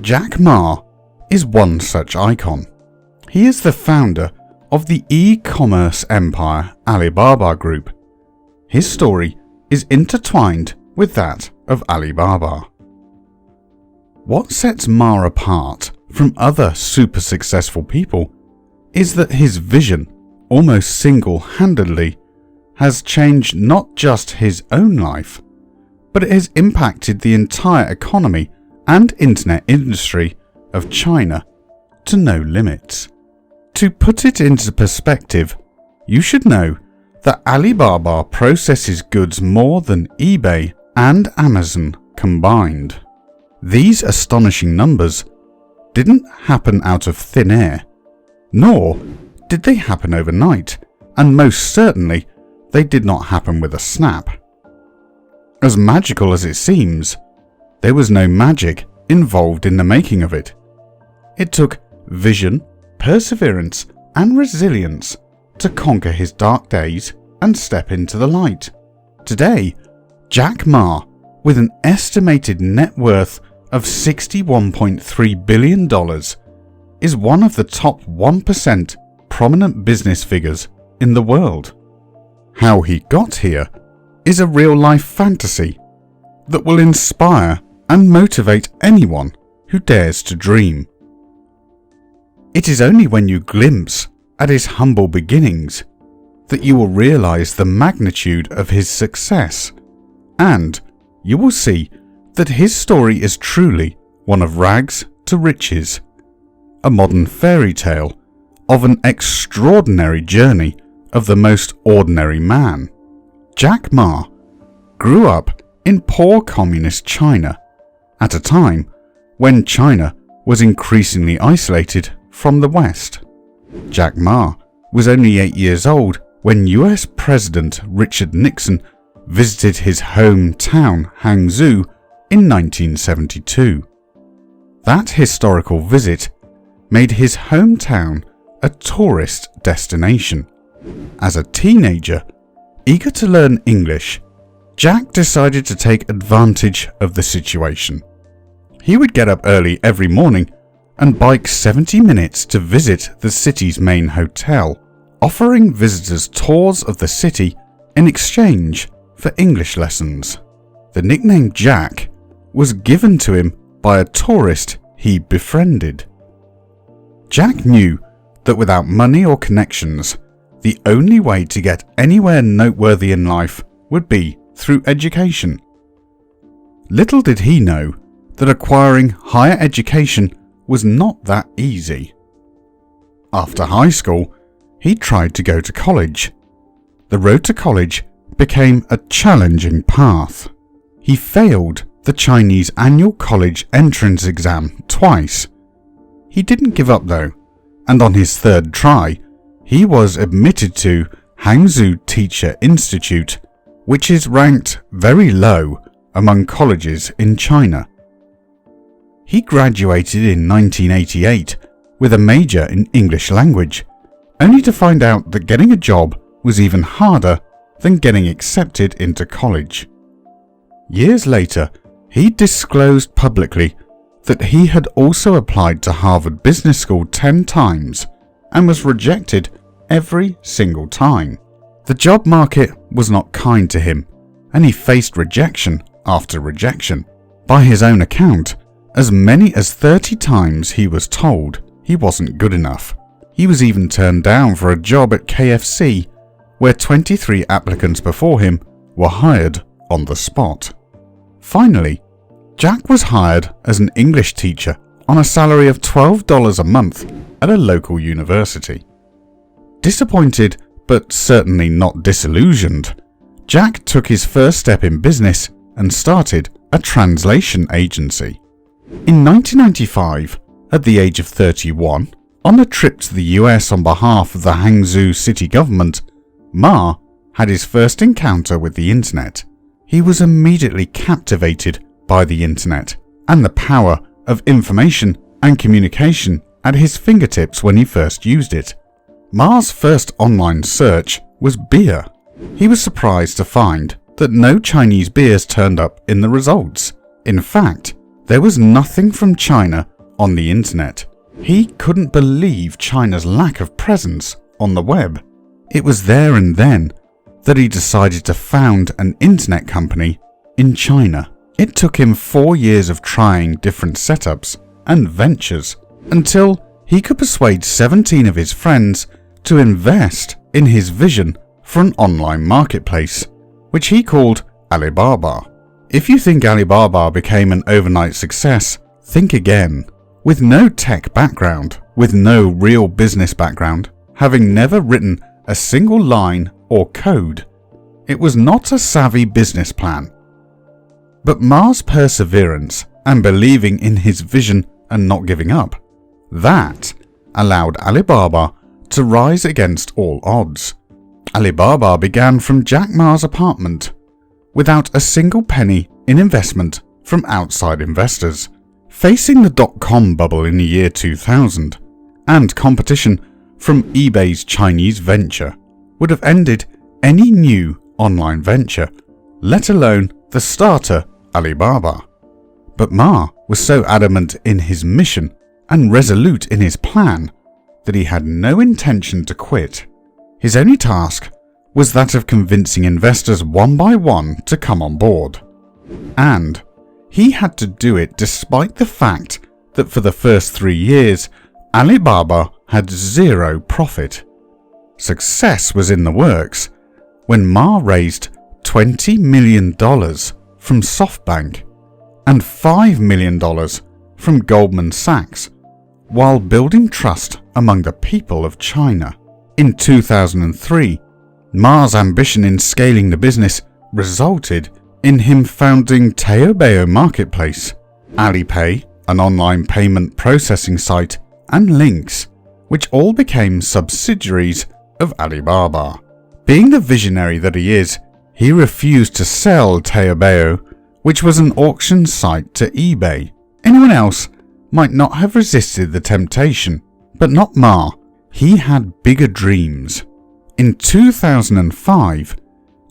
Jack Ma is one such icon. He is the founder of the e-commerce empire Alibaba Group. His story is intertwined with that of Alibaba. What sets Ma apart from other super successful people is that his vision, almost single-handedly, has changed not just his own life, but it has impacted the entire economy and internet industry of China to no limits. To put it into perspective, you should know that Alibaba processes goods more than eBay and Amazon combined. These astonishing numbers didn't happen out of thin air, nor did they happen overnight, and most certainly they did not happen with a snap. As magical as it seems, there was no magic involved in the making of it. It took vision, perseverance, and resilience to conquer his dark days and step into the light. Today, Jack Ma, with an estimated net worth of $61.3 billion, is one of the top 1% prominent business figures in the world. How he got here is a real-life fantasy that will inspire and motivate anyone who dares to dream. It is only when you glimpse at his humble beginnings that you will realize the magnitude of his success, and you will see that his story is truly one of rags to riches, a modern fairy tale of an extraordinary journey of the most ordinary man. Jack Ma grew up in poor communist China at a time when China was increasingly isolated from the West. Jack Ma was only 8 years old when US President Richard Nixon visited his hometown Hangzhou in 1972. That historical visit made his hometown a tourist destination. As a teenager, eager to learn English, Jack decided to take advantage of the situation. He would get up early every morning and bike 70 minutes to visit the city's main hotel, offering visitors tours of the city in exchange for English lessons. The nickname Jack was given to him by a tourist he befriended. Jack knew that without money or connections, the only way to get anywhere noteworthy in life would be through education. Little did he know that acquiring higher education was not that easy. After high school, he tried to go to college. The road to college became a challenging path. He failed the Chinese annual college entrance exam twice. He didn't give up though, and on his third try, he was admitted to Hangzhou Teacher Institute, which is ranked very low among colleges in China. He graduated in 1988 with a major in English language, only to find out that getting a job was even harder than getting accepted into college. Years later, he disclosed publicly that he had also applied to Harvard Business School 10 times and was rejected every single time. The job market was not kind to him, and he faced rejection after rejection. By his own account, as many as 30 times he was told he wasn't good enough. He was even turned down for a job at KFC, where 23 applicants before him were hired on the spot. Finally, Jack was hired as an English teacher on a salary of $12 a month at a local university. Disappointed, but certainly not disillusioned, Jack took his first step in business and started a translation agency. In 1995, at the age of 31, on a trip to the US on behalf of the Hangzhou city government, Ma had his first encounter with the internet. He was immediately captivated by the internet and the power of information and communication at his fingertips when he first used it. Ma's first online search was beer. He was surprised to find that no Chinese beers turned up in the results. In fact, there was nothing from China on the internet. He couldn't believe China's lack of presence on the web. It was there and then that he decided to found an internet company in China. It took him 4 years of trying different setups and ventures until he could persuade 17 of his friends to invest in his vision for an online marketplace, which he called Alibaba. If you think Alibaba became an overnight success, think again. With no tech background, with no real business background, having never written a single line or code, it was not a savvy business plan. But Ma's perseverance and believing in his vision and not giving up, that allowed Alibaba to rise against all odds. Alibaba began from Jack Ma's apartment, without a single penny in investment from outside investors. Facing the dot-com bubble in the year 2000 and competition from eBay's Chinese venture would have ended any new online venture, let alone the starter Alibaba. But Ma was so adamant in his mission and resolute in his plan that he had no intention to quit. His only task was that of convincing investors one by one to come on board. And he had to do it despite the fact that for the first 3 years, Alibaba had zero profit. Success was in the works when Ma raised $20 million from SoftBank and $5 million from Goldman Sachs, while building trust among the people of China. In 2003, Ma's ambition in scaling the business resulted in him founding Taobao Marketplace, Alipay, an online payment processing site, and Links, which all became subsidiaries of Alibaba. Being the visionary that he is, he refused to sell Taobao, which was an auction site, to eBay. Anyone else might not have resisted the temptation, but not Ma. He had bigger dreams. In 2005,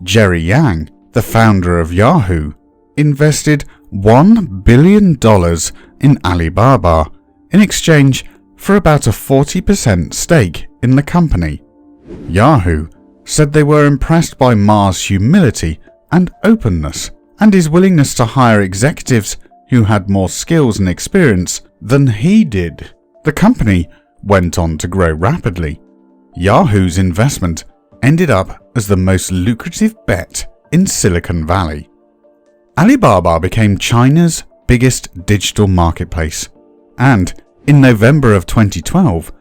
Jerry Yang, the founder of Yahoo, invested $1 billion in Alibaba in exchange for about a 40% stake in the company. Yahoo said they were impressed by Ma's humility and openness and his willingness to hire executives who had more skills and experience than he did. The company went on to grow rapidly. Yahoo's investment ended up as the most lucrative bet in Silicon Valley. Alibaba became China's biggest digital marketplace, and in November of 2012,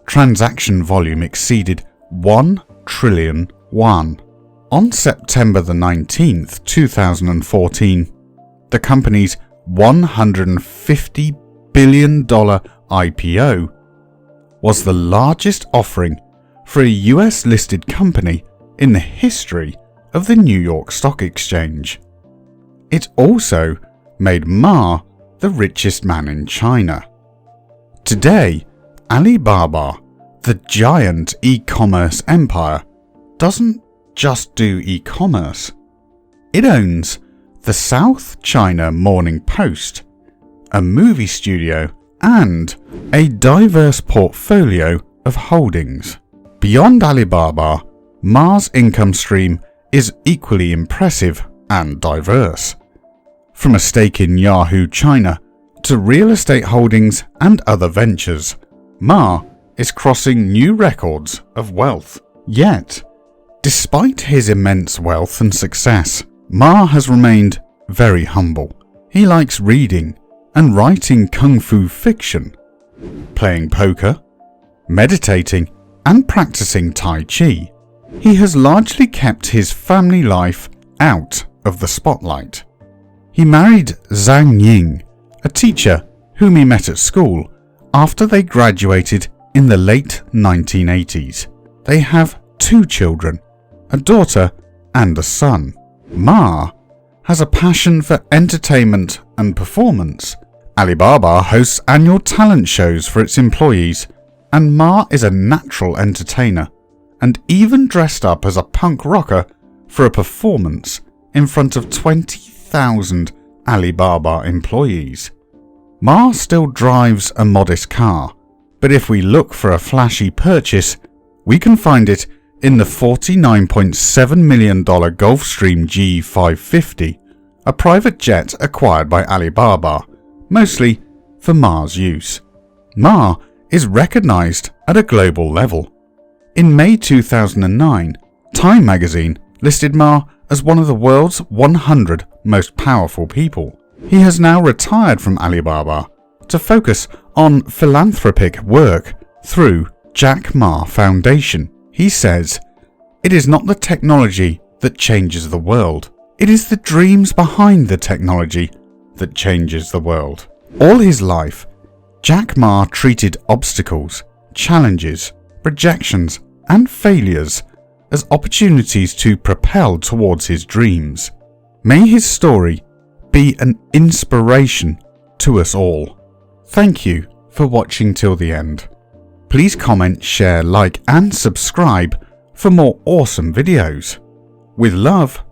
transaction volume exceeded 1 trillion yuan. On September the 19th, 2014, the company's $150 billion IPO was the largest offering for a US-listed company in the history of the New York Stock Exchange. It also made Ma the richest man in China. Today, Alibaba, the giant e-commerce empire, doesn't just do e-commerce. It owns the South China Morning Post, a movie studio, and a diverse portfolio of holdings. Beyond Alibaba, Ma's income stream is equally impressive and diverse. From a stake in Yahoo China to real estate holdings and other ventures, Ma is crossing new records of wealth. Yet, despite his immense wealth and success, Ma has remained very humble. He likes reading and writing kung fu fiction, playing poker, meditating, and practicing Tai Chi. He has largely kept his family life out of the spotlight. He married Zhang Ying, a teacher whom he met at school after they graduated in the late 1980s. They have 2 children, a daughter and a son. Ma has a passion for entertainment and performance. Alibaba hosts annual talent shows for its employees, and Ma is a natural entertainer and even dressed up as a punk rocker for a performance in front of 20,000 Alibaba employees. Ma still drives a modest car, but if we look for a flashy purchase, we can find it in the $49.7 million Gulfstream G550, a private jet acquired by Alibaba, mostly for Ma's use. Ma is recognized at a global level. In May 2009, Time magazine listed Ma as one of the world's 100 most powerful people. He has now retired from Alibaba to focus on philanthropic work through Jack Ma Foundation. He says, "It is not the technology that changes the world. It is the dreams behind the technology that changes the world." All his life, Jack Ma treated obstacles, challenges, rejections, and failures as opportunities to propel towards his dreams. May his story be an inspiration to us all. Thank you for watching till the end. Please comment, share, like, and subscribe for more awesome videos. With love,